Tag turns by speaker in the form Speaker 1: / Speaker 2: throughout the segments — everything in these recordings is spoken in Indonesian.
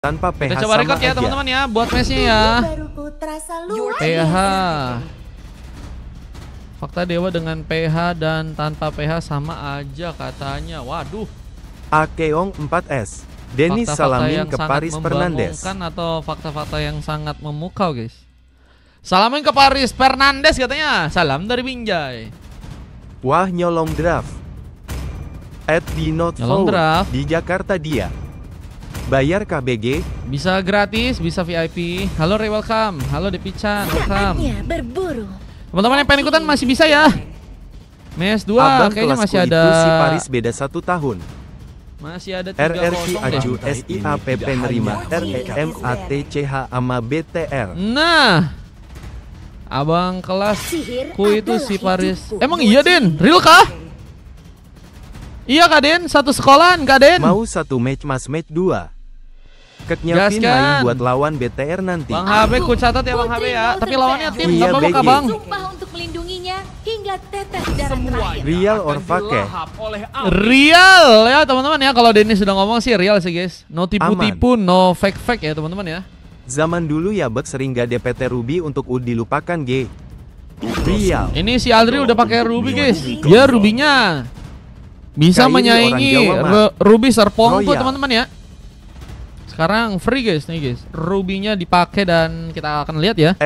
Speaker 1: Tanpa PH
Speaker 2: Kita coba
Speaker 1: sama
Speaker 2: record ya
Speaker 1: aja.
Speaker 2: teman-teman ya, buat matchnya ya. PH Fakta Dewa dengan PH dan tanpa PH sama aja katanya. Waduh.
Speaker 1: Akeong 4S. Denis
Speaker 2: Fakta-fakta
Speaker 1: salamin
Speaker 2: yang
Speaker 1: ke
Speaker 2: sangat
Speaker 1: Paris Fernandes.
Speaker 2: membangongkan atau fakta-fakta yang sangat memukau guys. Salamin ke Paris Fernandes katanya. Salam dari Binjai.
Speaker 1: Wah nyolong draft. @dinotflow
Speaker 2: Nyolong draft.
Speaker 1: di Jakarta dia. Bayar KBG.
Speaker 2: Bisa gratis, bisa VIP. Halo Ray, welcome. Halo Depichan, welcome.
Speaker 3: Berburu.
Speaker 2: Teman-teman yang pengen ikutan masih bisa ya. Mes 2
Speaker 1: Abang
Speaker 2: kayaknya
Speaker 1: kelasku
Speaker 2: masih
Speaker 1: itu
Speaker 2: ada.
Speaker 1: si Paris beda 1 tahun.
Speaker 2: Masih ada 3
Speaker 1: RRQ
Speaker 2: kosong deh.
Speaker 1: Aju SIAPP nerima REMATCH ama BTR.
Speaker 2: Nah, abang kelasku itu si Paris.
Speaker 3: hidupku.
Speaker 2: Emang iya Den? Real kah? Iya Kak Den, satu sekolahan Kak Den.
Speaker 1: Mau satu match mas match 2. Keknya
Speaker 2: Gaskan.
Speaker 1: main buat lawan BTR nanti.
Speaker 2: Bang HB ku catat ya Bang HB ya. Tapi lawannya tim,
Speaker 1: Iya,
Speaker 2: gak apa-apa Kak
Speaker 1: BG.
Speaker 2: Bang.
Speaker 3: Sumpah untuk melindunginya hingga tetes darah terakhir.
Speaker 1: Real or fake?
Speaker 2: Real ya teman-teman ya. Kalau Dennis sudah ngomong sih real sih guys. No tipu-tipu, no fake-fake ya teman-teman ya.
Speaker 1: Zaman dulu ya bek sering gak DPT Ruby untuk dilupakan G. Real.
Speaker 2: Ini si Aldri udah pakai Ruby guys. Dia Rubinya bisa
Speaker 1: Kayak
Speaker 2: menyaingi
Speaker 1: orang Jawa, Mak.
Speaker 2: Ruby Serpong tuh
Speaker 1: Royal.
Speaker 2: teman-teman ya. Sekarang free guys nih guys. Rubinya dipakai dan kita akan lihat ya.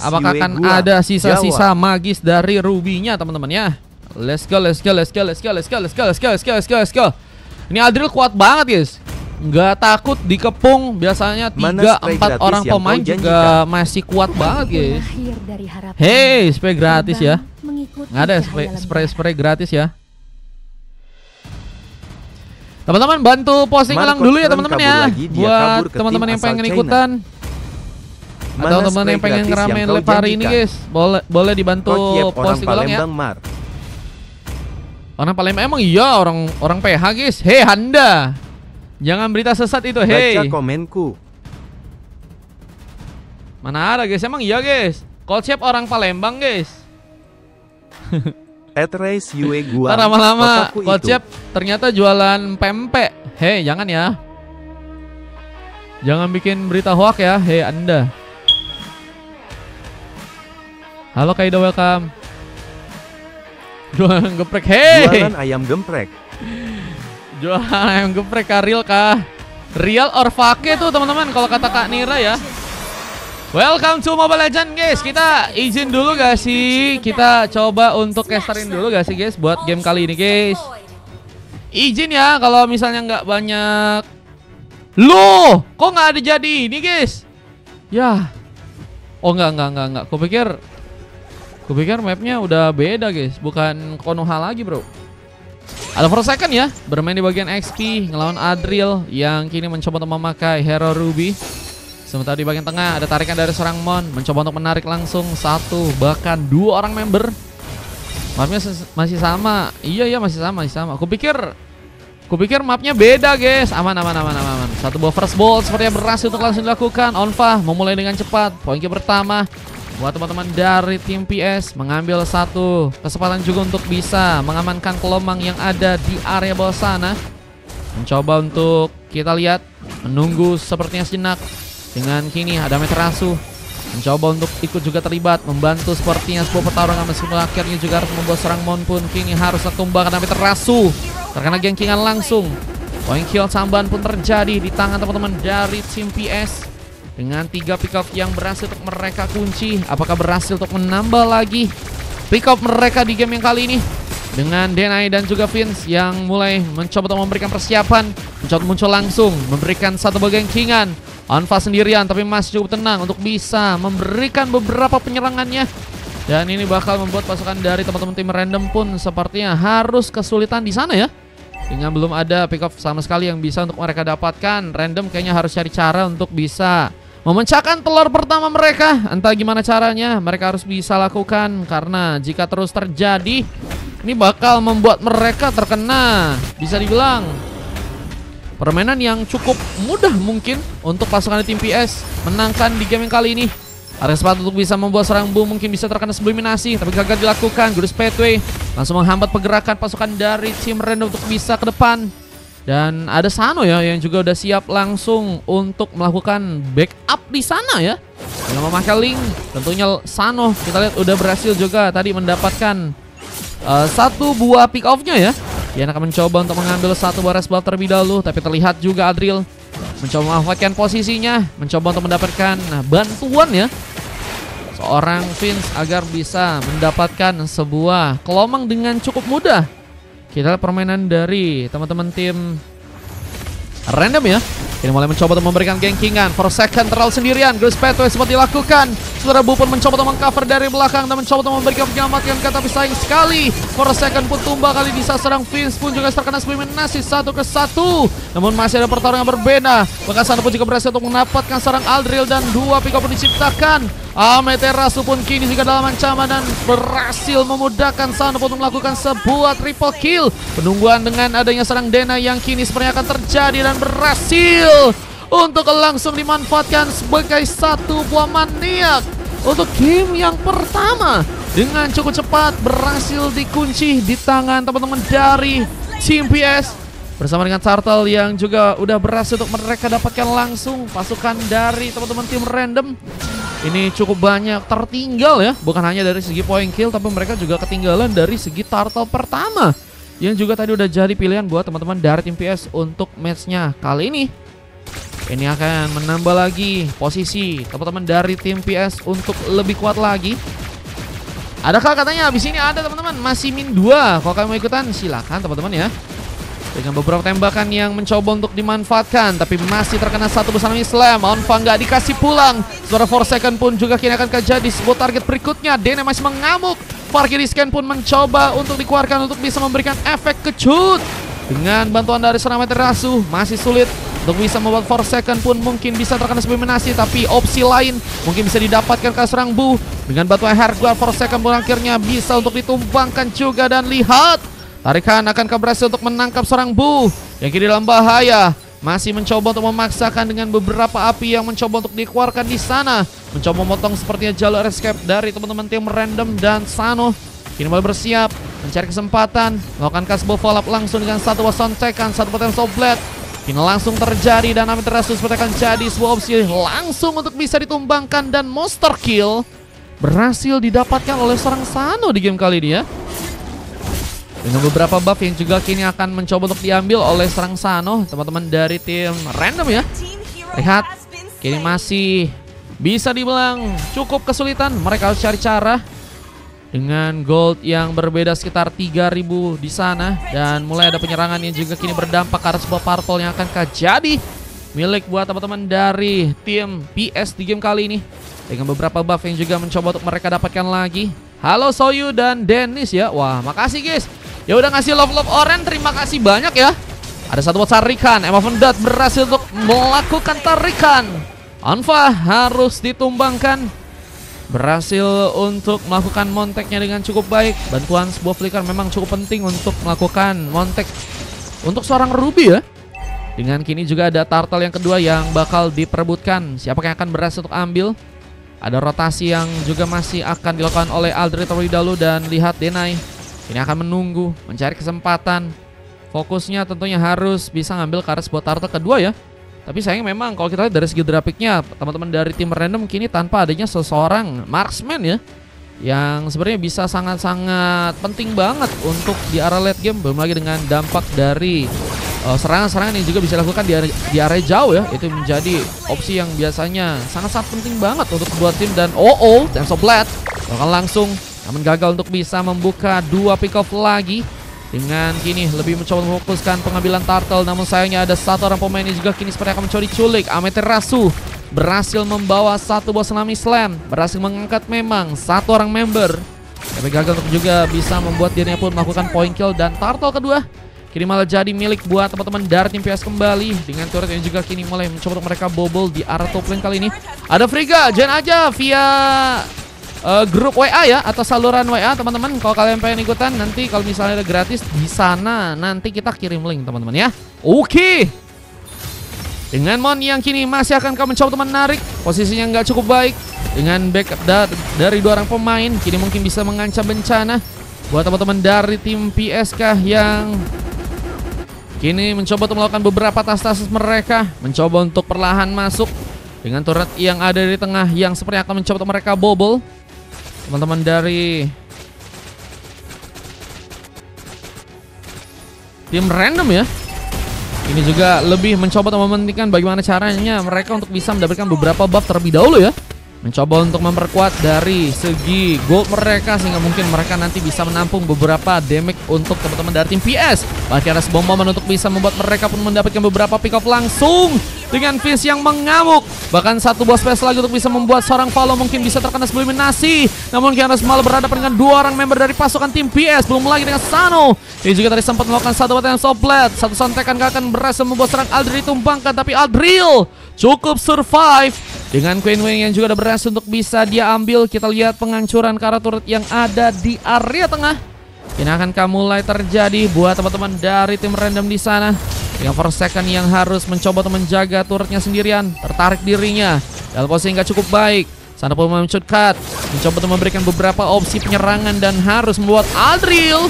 Speaker 2: Apakah akan ada sisa-sisa magis dari Rubinya teman-teman ya. Let's go, let's go, let's go, let's go, let's go, let's go, let's go, let's go, let's go, let's go. Ini Adril kuat banget guys. Nggak takut dikepung. Biasanya 3-4 orang
Speaker 1: yang
Speaker 2: pemain
Speaker 1: kau
Speaker 2: juga masih kuat banget guys.
Speaker 3: Lahir dari harapan.
Speaker 2: Hey, spray gratis ya.
Speaker 3: Mengikuti
Speaker 2: Nggak ada
Speaker 3: cahaya
Speaker 2: spray gratis ya. Teman-teman bantu posting
Speaker 1: Marcos
Speaker 2: ulang dulu ya
Speaker 1: Ren
Speaker 2: teman-teman
Speaker 1: kabur
Speaker 2: ya.
Speaker 1: lagi, dia
Speaker 2: Buat
Speaker 1: kabur ke
Speaker 2: teman-teman
Speaker 1: tim
Speaker 2: yang
Speaker 1: asal
Speaker 2: pengen
Speaker 1: China.
Speaker 2: ikutan. Atau
Speaker 1: Mana
Speaker 2: teman-teman
Speaker 1: spray
Speaker 2: yang pengen
Speaker 1: gratis
Speaker 2: ngeramein
Speaker 1: yang kau
Speaker 2: live hari ini
Speaker 1: janjikan?
Speaker 2: guys. Boleh dibantu
Speaker 1: Kociep orang
Speaker 2: posting ulang ya.
Speaker 1: Palembang Mar.
Speaker 2: Orang Palembang emang iya orang PH guys. Hei Handa. Jangan berita sesat itu.
Speaker 1: Baca
Speaker 2: Hei.
Speaker 1: komenku.
Speaker 2: Mana ada guys? Emang iya guys. Kociep orang Palembang guys.
Speaker 1: @race Yue gua.
Speaker 2: Ntar lama-lama
Speaker 1: Kotaku itu.
Speaker 2: Kociep ternyata jualan pempek. Hei jangan ya. Jangan bikin berita hoak ya. Hei Anda. Halo Kaido, welcome. Jualan geprek. Hei.
Speaker 1: Jualan ayam gemprek.
Speaker 2: Jualan ayam geprek kah? Real kah? Real or fake tuh teman-teman kalau kata Kak Nira ya. Welcome to Mobile Legends guys. Kita izin dulu gak sih? Kita coba untuk casterin dulu gak sih guys buat game kali ini guys. Izin ya kalau misalnya nggak banyak. Loh, kok nggak ada jadi ini guys? Ya. Oh enggak. Kupikir mapnya udah beda guys, bukan Konoha lagi bro. Ada for second ya, bermain di bagian XP ngelawan Adril yang kini mencoba untuk memakai hero Ruby. Sementara di bagian tengah ada tarikan dari seorang Mon mencoba untuk menarik langsung 1 bahkan 2 orang member. Mapnya masih sama. Iya masih sama. Kupikir mapnya beda guys. Aman. Satu buah first ball sepertinya berhasil untuk langsung dilakukan. Onfa memulai dengan cepat. Poin pertama buat teman-teman dari tim PS mengambil satu kesempatan juga untuk bisa mengamankan kelomang yang ada di area bawah sana. Mencoba untuk kita lihat menunggu sepertinya sejenak. Dengan kini ada Meterasu mencoba untuk ikut juga terlibat, membantu sepertinya sebuah pertarungan meskipun akhirnya juga harus membuat serang Mon pun kini harus tertumbang karena Meterasu terkena gengkingan langsung. Point kill tambahan pun terjadi di tangan teman-teman dari tim PS dengan 3 pick up yang berhasil untuk mereka kunci. Apakah berhasil untuk menambah lagi pick up mereka di game yang kali ini dengan Denai dan juga Vince yang mulai mencoba untuk memberikan persiapan, mencoba muncul langsung memberikan satu bagian gengkingan. Onfa sendirian tapi masih cukup tenang untuk bisa memberikan beberapa penyerangannya. Dan ini bakal membuat pasukan dari teman-teman tim random pun sepertinya harus kesulitan di sana ya. Dengan belum ada pick up sama sekali yang bisa untuk mereka dapatkan, random kayaknya harus cari cara untuk bisa memecahkan telur pertama mereka. Entah gimana caranya mereka harus bisa lakukan, karena jika terus terjadi ini bakal membuat mereka terkena bisa dibilang permainan yang cukup mudah mungkin untuk pasukan tim PS menangkan di game yang kali ini. Ada kesempatan untuk bisa membuat serang boom mungkin bisa terkena subliminasi, tapi gagal dilakukan. Gurus Pathway langsung menghambat pergerakan pasukan dari tim random untuk bisa ke depan. Dan ada Sano ya yang juga udah siap langsung untuk melakukan backup di sana ya. Dengan memakai Link, tentunya Sano kita lihat udah berhasil juga tadi mendapatkan satu buah pick off-nya ya. Dia akan mencoba untuk mengambil satu buah resbaff terlebih dahulu, tapi terlihat juga Adriel mencoba memanfaatkan posisinya, mencoba untuk mendapatkan bantuan ya seorang Vince agar bisa mendapatkan sebuah kelomang dengan cukup mudah. Kita lihat permainan dari teman-teman tim random ya. Ini mulai mencoba untuk memberikan gankingan. Forsaken terlalu sendirian. Grace Pathway sempat dilakukan. Saudara Bu pun mencoba untuk mengcover dari belakang dan mencoba untuk memberikan penyelamatkan, tapi sayang sekali Forsaken pun tumbang kali di serang Vince pun juga terkena eliminasi 1-1. Namun masih ada pertarungan yang berbeda. Bahkan Sano pun juga berhasil untuk mendapatkan serang Aldril dan dua pick up pun diciptakan. Amaterasu pun kini juga dalam ancaman dan berhasil memudahkan Sano untuk melakukan sebuah triple kill. Penungguan dengan adanya serang Dena yang kini sepertinya akan terjadi dan berhasil untuk langsung dimanfaatkan sebagai satu buah maniak untuk game yang pertama. Dengan cukup cepat berhasil dikunci di tangan teman-teman dari Team PS bersama dengan Turtle yang juga udah berhasil untuk mereka dapatkan langsung pasukan dari teman-teman tim random. Ini cukup banyak tertinggal ya, bukan hanya dari segi point kill, tapi mereka juga ketinggalan dari segi Turtle pertama yang juga tadi udah jadi pilihan buat teman-teman dari tim PS untuk matchnya kali ini. Ini akan menambah lagi posisi teman-teman dari tim PS untuk lebih kuat lagi. Adakah katanya habis ini ada teman-teman masih min 2. Kalau kalian mau ikutan silakan teman-teman ya. Dengan beberapa tembakan yang mencoba untuk dimanfaatkan, tapi masih terkena satu bersama Islam. Onfa nggak dikasih pulang. Suara Forsaken pun juga kini akan terjadi sebuah target berikutnya. Dene masih mengamuk. Valkyrie Scan pun mencoba untuk dikeluarkan untuk bisa memberikan efek kecut. Dengan bantuan dari serangan Amaterasu masih sulit untuk bisa membuat Forsaken pun mungkin bisa terkena eliminasi, tapi opsi lain mungkin bisa didapatkan ke serang Bu. Dengan bantuan Herguard, Forsaken pun akhirnya bisa untuk ditumbangkan juga, dan lihat tarikan akan berhasil untuk menangkap seorang Bu yang kini dalam bahaya. Masih mencoba untuk memaksakan dengan beberapa api yang mencoba untuk dikeluarkan di sana. Mencoba memotong sepertinya jalur escape dari teman-teman tim random, dan Sano kini mulai bersiap mencari kesempatan melakukan kasbah follow up langsung dengan satu wason tekan, satu potential blade. Kini langsung terjadi dan Amaterasu seperti akan jadi sebuah opsi langsung untuk bisa ditumbangkan, dan monster kill berhasil didapatkan oleh seorang Sano di game kali ini ya. Dengan beberapa buff yang juga kini akan mencoba untuk diambil oleh serang Sano, teman-teman dari tim random ya. Lihat, kini masih bisa dibilang cukup kesulitan. Mereka harus cari cara dengan gold yang berbeda sekitar 3000 di sana, dan mulai ada penyerangan yang juga kini berdampak ke sebuah purple yang akan jadi milik buat teman-teman dari tim PS di game kali ini. Dengan beberapa buff yang juga mencoba untuk mereka dapatkan lagi. Halo Soyu dan Dennis ya. Wah, makasih guys. Ya udah ngasih love orange, terima kasih banyak ya. Ada satu buat tarikan. Emma Vendat berhasil untuk melakukan tarikan. Onfa harus ditumbangkan. Berhasil untuk melakukan monteknya dengan cukup baik. Bantuan sebuah flicker memang cukup penting untuk melakukan montek untuk seorang Ruby ya. Dengan kini juga ada Turtle yang kedua yang bakal diperebutkan. Siapa yang akan berhasil untuk ambil? Ada rotasi yang juga masih akan dilakukan oleh Aldrich terlebih dahulu, dan lihat Denai ini akan menunggu, mencari kesempatan. Fokusnya tentunya harus bisa ngambil ke arah sebuah Turtle kedua ya. Tapi sayang memang kalau kita lihat dari segi grafiknya, teman-teman dari tim random kini tanpa adanya seseorang marksman ya, yang sebenarnya bisa sangat-sangat penting banget untuk di area late game. Belum lagi dengan dampak dari serangan-serangan yang juga bisa dilakukan di area jauh ya. Itu menjadi opsi yang biasanya sangat-sangat penting banget untuk buat tim. Dan Tenso Blade bakal langsung, namun gagal untuk bisa membuka dua pick off lagi. Dengan kini lebih mencoba memfokuskan pengambilan Turtle, namun sayangnya ada satu orang pemain yang juga kini seperti akan mencoba diculik. Amaterasu berhasil membawa satu buah Tsunami Slam, berhasil mengangkat memang satu orang member, tapi gagal untuk juga bisa membuat dirinya pun melakukan point kill. Dan Turtle kedua kini malah jadi milik buat teman-teman dari tim PS kembali. Dengan turret yang juga kini mulai mencoba untuk mereka bobol di arah top lane kali ini. Ada Friga, join aja via grup WA ya, atau saluran WA teman-teman. Kalau kalian pengen ikutan nanti, kalau misalnya ada gratis di sana, nanti kita kirim link teman-teman ya. Oke. Dengan Mon yang kini masih akan mencoba menarik, posisinya nggak cukup baik. Dengan backup dari dua orang pemain, kini mungkin bisa mengancam bencana buat teman-teman dari tim PSK yang kini mencoba untuk melakukan beberapa tas-tas mereka, mencoba untuk perlahan masuk dengan turret yang ada di tengah yang seperti akan mencoba untuk mereka bobol. Teman-teman dari tim random ya, ini juga lebih mencoba untuk mementingkan bagaimana caranya mereka untuk bisa mendapatkan beberapa buff terlebih dahulu ya. Mencoba untuk memperkuat dari segi gold mereka sehingga mungkin mereka nanti bisa menampung beberapa damage untuk teman-teman dari tim PS. Bahkan ada sebuah momen untuk bisa membuat mereka pun mendapatkan beberapa pick off langsung dengan Vince yang mengamuk. Bahkan satu buah space lagi untuk bisa membuat seorang Valo mungkin bisa terkena eliminasi. Namun Kianos malah berhadapan dengan dua orang member dari pasukan tim PS. Belum lagi dengan Sano. Ini juga tadi sempat melakukan satu batan Soplet. Satu santekan gak akan berhasil membuat serang Aldril ditumbangkan. Tapi Aldril cukup survive dengan Queen Wing yang juga ada berhasil untuk bisa dia ambil. Kita lihat penghancuran ke arah turret yang ada di area tengah. Ini akan mulai terjadi buat teman-teman dari tim random di sana. Dengan Forsaken yang harus mencoba untuk menjaga turretnya sendirian, tertarik dirinya dalam posisi yang gak cukup baik. Sana pun mencut-cut, mencoba untuk memberikan beberapa opsi penyerangan dan harus membuat Aldril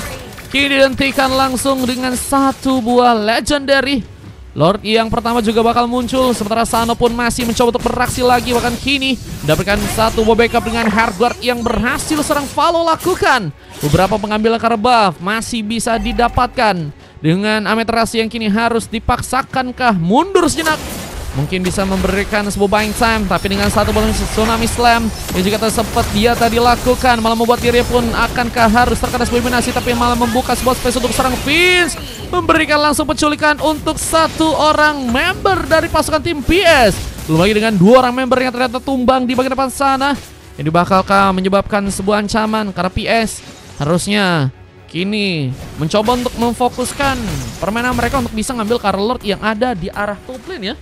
Speaker 2: kini dihentikan langsung dengan satu buah legendary. Lord yang pertama juga bakal muncul, sementara Sano pun masih mencoba untuk beraksi lagi. Bahkan kini mendapatkan satu buah backup dengan Hardguard yang berhasil serang Valo lakukan. Beberapa pengambilan karena buff masih bisa didapatkan dengan Amethyst yang kini harus dipaksakan mundur sejenak. Mungkin bisa memberikan sebuah buying time, tapi dengan satu bonus Tsunami Slam yang juga sempat dia tadi lakukan, malah membuat dirinya pun akankah harus terkena sebuah eliminasi, tapi malah membuka sebuah space untuk serang Vince, memberikan langsung penculikan untuk satu orang member dari pasukan tim PS. Belum lagi dengan dua orang member yang ternyata tumbang di bagian depan sana. Ini bakalkah menyebabkan sebuah ancaman karena PS harusnya kini mencoba untuk memfokuskan permainan mereka untuk bisa ngambil Carl Lord yang ada di arah top lane ya.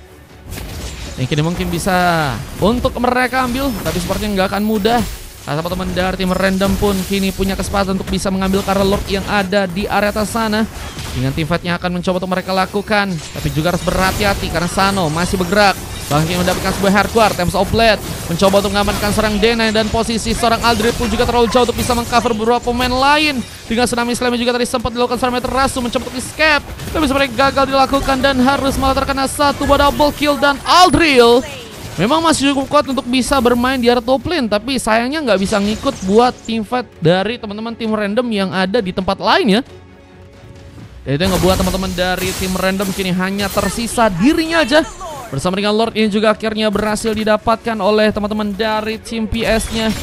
Speaker 2: Yang kini mungkin bisa untuk mereka ambil, tapi sepertinya nggak akan mudah. Karena teman-teman dari tim random pun kini punya kesempatan untuk bisa mengambil Carl Lord yang ada di area atas sana. Dengan tim fight yang akan mencoba untuk mereka lakukan, tapi juga harus berhati-hati karena Sano masih bergerak. Bahkan mendapatkan sebuah hardcore, Temps of Blade mencoba untuk mengamankan serang Dena, dan posisi seorang Aldrich pun juga terlalu jauh untuk bisa mengcover beberapa pemain lain. Dengan Tsunami Slam juga tadi sempat dilakukan seorang Amethyst mencoba untuk escape, tapi sebenarnya gagal dilakukan dan harus malah terkena satu buah double kill. Dan Aldrich memang masih cukup kuat untuk bisa bermain di area top lane, tapi sayangnya nggak bisa ngikut buat team fight dari teman-teman tim random yang ada di tempat lain ya. Dan itu yang ngebuat teman-teman dari tim random kini hanya tersisa dirinya aja. Bersama dengan Lord ini juga akhirnya berhasil didapatkan oleh teman-teman dari tim PS-nya.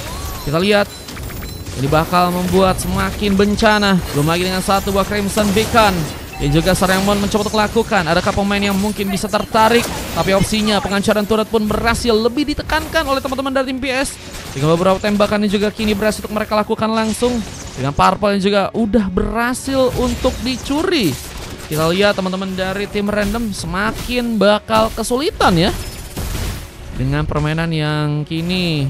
Speaker 2: Kita lihat, ini bakal membuat semakin bencana. Belum lagi dengan satu buah Crimson Beacon yang juga Saremon mencoba untuk lakukan. Adakah pemain yang mungkin bisa tertarik? Tapi opsinya penghancuran turret pun berhasil lebih ditekankan oleh teman-teman dari tim PS. Dengan beberapa tembakan ini juga kini berhasil untuk mereka lakukan langsung. Dengan Purple yang juga udah berhasil untuk dicuri. Kita lihat teman-teman dari tim random semakin bakal kesulitan ya. Dengan permainan yang kini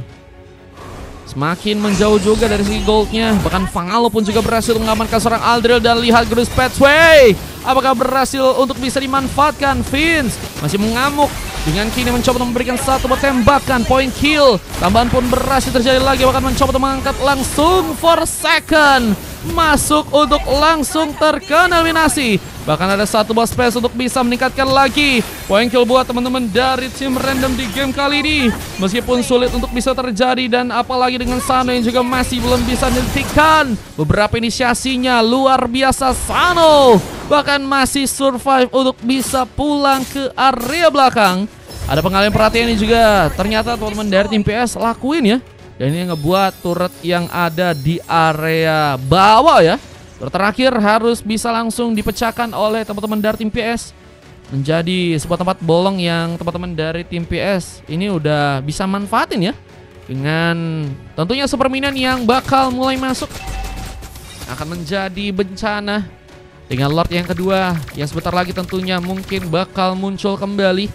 Speaker 2: semakin menjauh juga dari segi goldnya. Bahkan Fangalo pun juga berhasil mengamankan seorang Aldrich. Dan lihat Grus Pathway, apakah berhasil untuk bisa dimanfaatkan? Vince masih mengamuk dengan kini mencoba memberikan satu tembakan point kill. Tambahan pun berhasil terjadi lagi, bahkan mencoba mengangkat langsung Forsaken masuk untuk langsung terkena eliminasi. Bahkan ada satu buah space untuk bisa meningkatkan lagi point kill buat teman-teman dari tim random di game kali ini. Meskipun sulit untuk bisa terjadi, dan apalagi dengan Sano yang juga masih belum bisa dihentikan. Beberapa inisiasinya luar biasa Sano, bahkan masih survive untuk bisa pulang ke area belakang. Ada pengalihan perhatian ini juga ternyata teman-teman dari tim PS lakuin ya. Dan ini ngebuat turret yang ada di area bawah ya, terakhir harus bisa langsung dipecahkan oleh teman-teman dari tim PS. Menjadi sebuah tempat bolong yang teman-teman dari tim PS ini udah bisa manfaatin ya. Dengan tentunya super minion yang bakal mulai masuk, akan menjadi bencana. Dengan Lord yang kedua yang sebentar lagi tentunya mungkin bakal muncul kembali.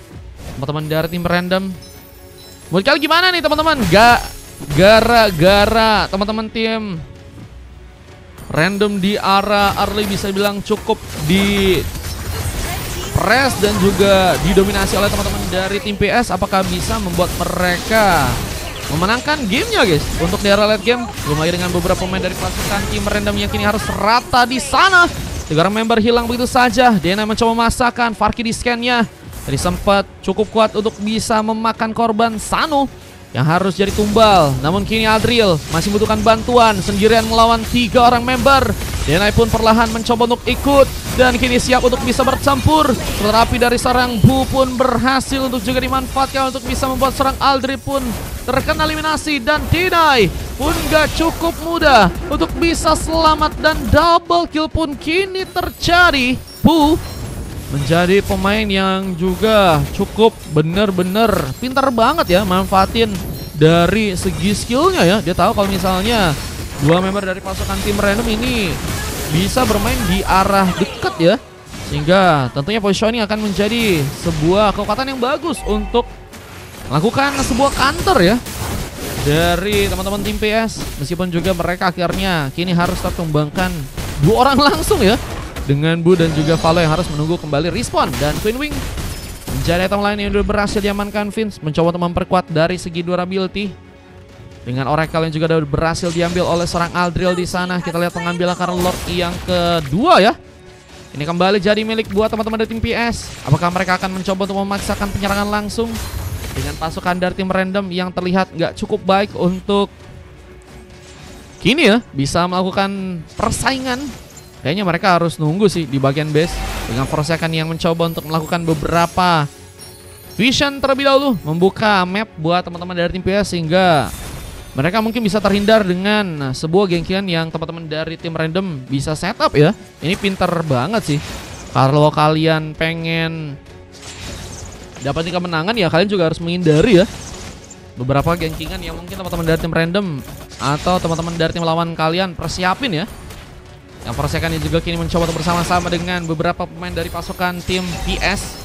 Speaker 2: Teman-teman dari tim random, menurut kalian gimana nih teman-teman? Gara-gara teman-teman tim random di arah early bisa bilang cukup di press dan juga didominasi oleh teman-teman dari tim PS, apakah bisa membuat mereka memenangkan gamenya guys untuk di arah late game? Belum lagi dengan beberapa pemain dari pasukan tim random yang kini harus rata di sana. 3 orang member hilang begitu saja. Dena mencoba memasakkan Farki di scan-nya. Tadi sempat cukup kuat untuk bisa memakan korban Sano yang harus jadi tumbal. Namun kini Adriel masih membutuhkan bantuan sendirian melawan 3 orang member. Denai pun perlahan mencoba untuk ikut dan kini siap untuk bisa bercampur. Terapi dari sarang Bu pun berhasil untuk juga dimanfaatkan untuk bisa membuat serang Aldri pun terkena eliminasi. Dan Denai pun gak cukup mudah untuk bisa selamat dan double kill pun kini terjadi. Bu menjadi pemain yang juga cukup bener-bener pintar banget ya manfaatin dari segi skillnya ya. Dia tahu kalau misalnya 2 member dari pasukan tim random ini bisa bermain di arah dekat ya, sehingga tentunya positioning akan menjadi sebuah kekuatan yang bagus untuk melakukan sebuah counter ya dari teman-teman tim PS. Meskipun juga mereka akhirnya kini harus tertumbangkan 2 orang langsung ya, dengan Bu dan juga Valo yang harus menunggu kembali respawn. Dan Queen Wing menjadi item lain yang sudah berhasil diamankan. Vince mencoba untuk memperkuat dari segi durability dengan Oracle yang juga sudah berhasil diambil oleh seorang Aldriel di sana. Kita lihat pengambilan karena Lord yang kedua ya. Ini kembali jadi milik buat teman-teman dari tim PS. Apakah mereka akan mencoba untuk memaksakan penyerangan langsung dengan pasukan dari tim random yang terlihat nggak cukup baik untuk kini ya bisa melakukan persaingan? Kayaknya mereka harus nunggu sih di bagian base dengan Forsaken yang mencoba untuk melakukan beberapa vision terlebih dahulu, membuka map buat teman-teman dari tim PS sehingga mereka mungkin bisa terhindar dengan sebuah gengkian yang teman-teman dari tim random bisa setup ya. Ini pinter banget sih. Kalau kalian pengen dapat kemenangan ya kalian juga harus menghindari ya beberapa gengkingan yang mungkin teman-teman dari tim random atau teman-teman dari tim lawan kalian persiapin ya. Yang Forsaken juga kini mencoba untuk bersama-sama dengan beberapa pemain dari pasukan tim PS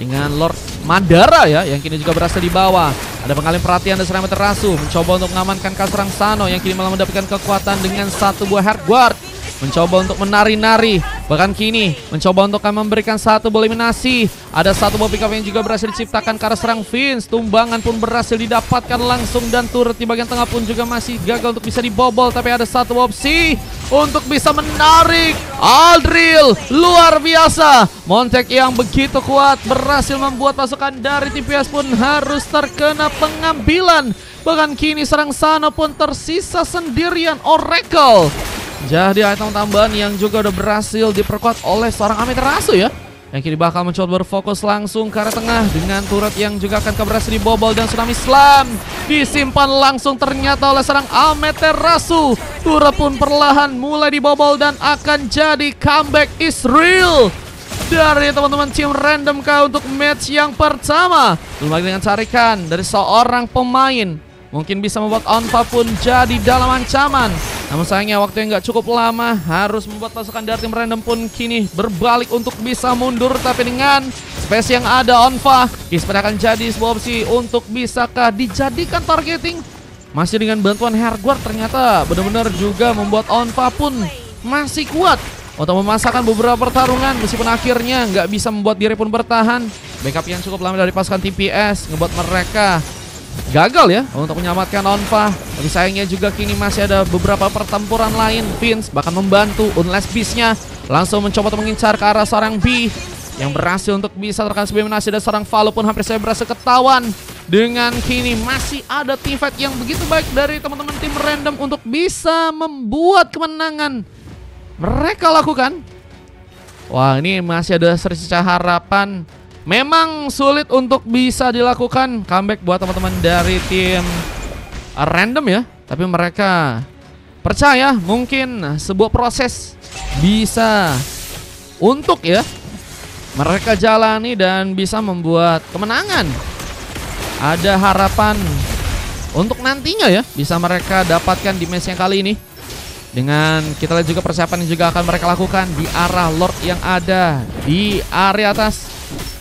Speaker 2: dengan Lord Madara ya, yang kini juga berhasil dibawa. Ada pengalih perhatian dari serang Amaterasu mencoba untuk mengamankan Serang Sano yang kini malah mendapatkan kekuatan dengan 1 buah Heartguard. Mencoba untuk menari-nari, bahkan kini mencoba untuk memberikan 1 buah eliminasi. Ada 1 buah pick up yang juga berhasil diciptakan karena serang Vince. Tumbangan pun berhasil didapatkan langsung dan turret di bagian tengah pun juga masih gagal untuk bisa dibobol. Tapi ada 1 opsi untuk bisa menarik Aldriel. Luar biasa, Montek yang begitu kuat berhasil membuat pasukan dari TPS pun harus terkena pengambilan. Bahkan kini serang Sano pun tersisa sendirian. Oracle jadi item tambahan yang juga udah berhasil diperkuat oleh seorang Amaterasu ya, yang kini bakal mencoba berfokus langsung ke arah tengah dengan turret yang juga akan berhasil dibobol. Dan Tsunami Slam disimpan langsung ternyata oleh seorang Amaterasu. Turret pun perlahan mulai dibobol dan akan jadi comeback is real dari teman-teman tim random untuk match yang pertama. Belum lagi dengan tarikan dari seorang pemain, mungkin bisa membuat Onfa pun jadi dalam ancaman. Namun sayangnya waktu yang gak cukup lama, harus membuat pasukan dari tim random pun kini berbalik untuk bisa mundur. Tapi dengan space yang ada Onfa, Kismet akan jadi sebuah opsi untuk bisakah dijadikan targeting. Masih dengan bantuan Heartguard ternyata benar-benar juga membuat Onfa pun masih kuat untuk memasakkan beberapa pertarungan. Meskipun akhirnya nggak bisa membuat diri pun bertahan. Backup yang cukup lama dari pasukan TPS ngebuat mereka gagal ya untuk menyelamatkan Onfa. Tapi sayangnya juga kini masih ada beberapa pertempuran lain. Vince bahkan membantu Unless Beast-nya langsung mencoba untuk mengincar ke arah seorang B yang berhasil untuk bisa terkena sebuah eliminasi. Dan seorang Valo pun hampir saja berhasil ketahuan. Dengan kini masih ada team fight yang begitu baik dari teman-teman tim random untuk bisa membuat kemenangan mereka lakukan. Wah, ini masih ada secercah harapan. Memang sulit untuk bisa dilakukan comeback buat teman-teman dari tim random ya. Tapi mereka percaya mungkin sebuah proses bisa untuk ya mereka jalani dan bisa membuat kemenangan. Ada harapan untuk nantinya ya bisa mereka dapatkan di match yang kali ini. Dengan kita lihat juga persiapan yang juga akan mereka lakukan di arah Lord yang ada di area atas,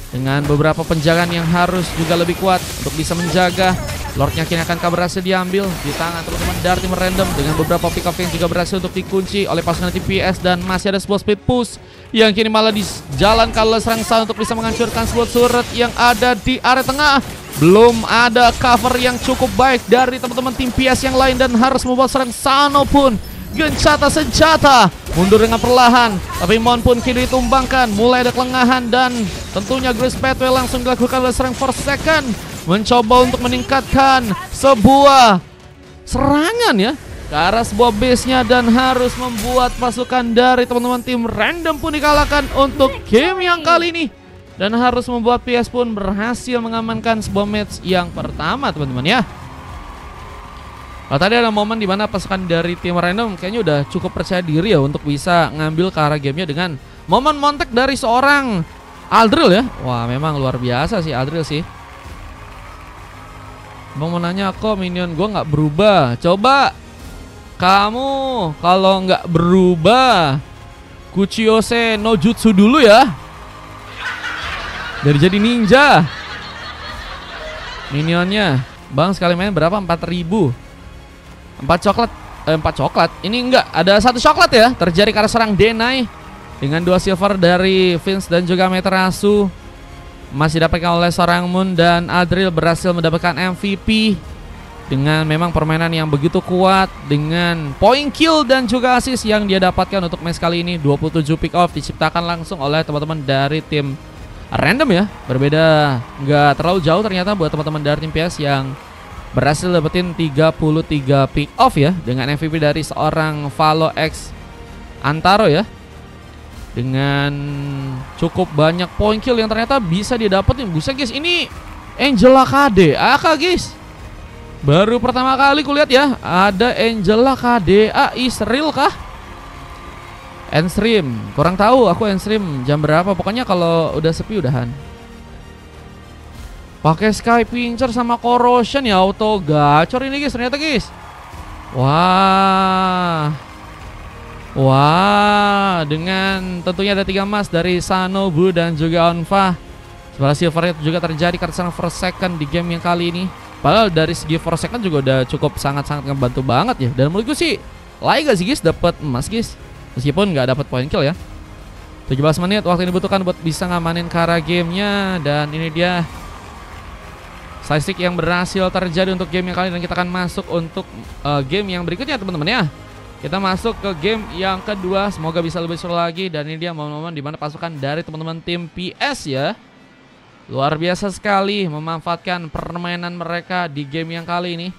Speaker 2: dengan beberapa penjagaan yang harus juga lebih kuat untuk bisa menjaga. Lordnya kini akan berhasil diambil di tangan teman-teman dari tim random dengan beberapa pick up yang juga berhasil untuk dikunci oleh pasukan TPS. Dan masih ada sebuah speed push yang kini malah dijalankan oleh serang Sano untuk bisa menghancurkan sebuah turret yang ada di area tengah. Belum ada cover yang cukup baik dari teman-teman tim PS yang lain dan harus membuat serang Sano pun gencatan senjata. Mundur dengan perlahan, tapi Mon pun kini ditumbangkan. Mulai ada kelengahan dan tentunya Grace Pathway langsung dilakukan oleh seorang Forsaken. Mencoba untuk meningkatkan sebuah serangan ya ke arah sebuah base-nya dan harus membuat pasukan dari teman-teman tim random pun dikalahkan untuk game yang kali ini. Dan harus membuat PS pun berhasil mengamankan sebuah match yang pertama teman-teman ya. Nah, tadi ada momen dimana pasukan dari tim random kayaknya udah cukup percaya diri ya untuk bisa ngambil ke arah gamenya dengan momen montek dari seorang Aldril ya. Wah memang luar biasa sih Aldril sih. Bang mau nanya kok minion gue nggak berubah. Coba kamu kalau nggak berubah Kuchiyose no Jutsu dulu ya. Dari jadi ninja. Minionnya Bang sekali main berapa? 4.000. 4 coklat. Ini enggak, ada 1 coklat ya. Terjadi karena serang Denai dengan 2 silver dari Vince dan juga Amaterasu. Masih didapatkan oleh seorang Moon dan Adril berhasil mendapatkan MVP dengan memang permainan yang begitu kuat dengan point kill dan juga assist yang dia dapatkan untuk match kali ini. 27 pick off diciptakan langsung oleh teman-teman dari tim random ya. Berbeda nggak terlalu jauh ternyata buat teman-teman dari tim PS yang berhasil dapetin 33 pick off ya dengan MVP dari seorang Valo X Antaro ya. Dengan cukup banyak point kill yang ternyata bisa didapetin. Buset guys, ini Angela KDA kah guys? Baru pertama kali kulihat ya ada Angela KDA. Is real kah? Endstream, kurang tahu aku endstream jam berapa. Pokoknya kalau udah sepi udahan. Pakai Sky Pincher sama Corrosion ya, auto gacor ini guys ternyata guys. Wah, dengan tentunya ada 3 emas dari Sanobu dan juga Onfa. Setelah silver itu juga terjadi karena serang Forsaken di game yang kali ini. Padahal dari segi Forsaken juga udah cukup sangat-sangat ngebantu banget ya. Dan menurutku sih layak gak sih guys dapat emas guys. Meskipun nggak dapat point kill ya. 17 menit waktu yang dibutuhkan buat bisa ngamanin cara gamenya. Dan ini dia statistik yang berhasil terjadi untuk game yang kali ini. Dan kita akan masuk untuk game yang berikutnya teman-teman ya. Kita masuk ke game yang kedua. Semoga bisa lebih seru lagi. Dan ini dia momen-momen dimana pasukan dari teman-teman tim PS ya luar biasa sekali memanfaatkan permainan mereka di game yang kali ini.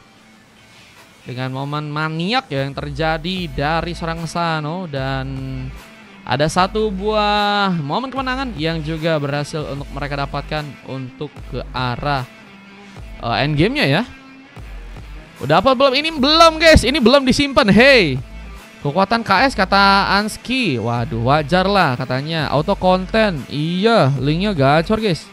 Speaker 2: Dengan momen maniak ya yang terjadi dari seorang Sano. Dan ada satu buah momen kemenangan yang juga berhasil untuk mereka dapatkan untuk ke arah endgame-nya ya. Udah apa belum? Ini belum guys, ini belum disimpan. Hey, kekuatan KS kata Anski. Waduh, wajar lah katanya. Auto content. Iya, linknya gacor guys.